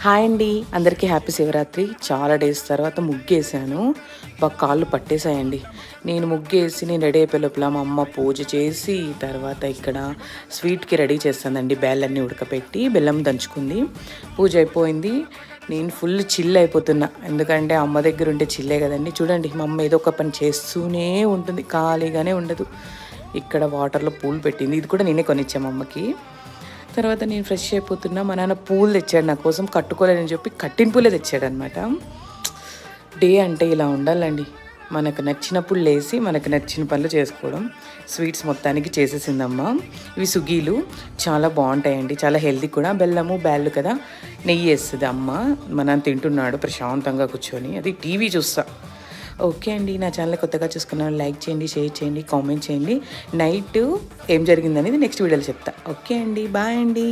Hi అండి, అందరికీ happy Shivaratri. చాలా డేస్ తర్వాత ముగ్గేసాను. బాగా కాళ్ళు పట్టేశాయండి. నేను ముగ్గేసి నేను రెడీ అయిపోయే లోపల మా అమ్మ పూజ చేసి తర్వాత ఇక్కడ స్వీట్కి రెడీ చేస్తానండి. బేళ్ళన్నీ ఉడకపెట్టి బెల్లం దంచుకుంది. పూజ అయిపోయింది. నేను ఫుల్ చిల్ అయిపోతున్నా, ఎందుకంటే అమ్మ దగ్గర ఉంటే చిల్లే కదండి. చూడండి, మా అమ్మ ఏదో ఒక పని చేస్తూనే ఉంటుంది, ఖాళీగానే ఉండదు. ఇక్కడ వాటర్లో పూలు పెట్టింది, ఇది కూడా నేనే కొనిచ్చాము అమ్మకి. తర్వాత నేను ఫ్రెష్ అయిపోతున్నా, మా నాన్న పూలు తెచ్చాడు నా కోసం, కట్టుకోలేదని చెప్పి కట్టిన పూలే తెచ్చాడు అనమాట. డే అంటే ఇలా ఉండాలండి, మనకు నచ్చినప్పుడు లేసి మనకు నచ్చిన పనులు చేసుకోవడం. స్వీట్స్ మొత్తానికి చేసేసిందమ్మా. ఇవి సుగీలు, చాలా బాగుంటాయండి, చాలా హెల్తీ కూడా. బెల్లము బ్యాళ్ళు కదా, నెయ్యి వేస్తుంది అమ్మ. మా నాన్న తింటున్నాడు ప్రశాంతంగా కూర్చొని, అది టీవీ చూస్తా. ఓకే అండి, నా ఛానల్ కొత్తగా చూసుకున్నాను, లైక్ చేయండి, షేర్ చేయండి, కామెంట్ చేయండి. నైట్ ఏం జరిగిందనేది నెక్స్ట్ వీడియోలో చెప్తా. ఓకే అండి, బాయ్ అండి.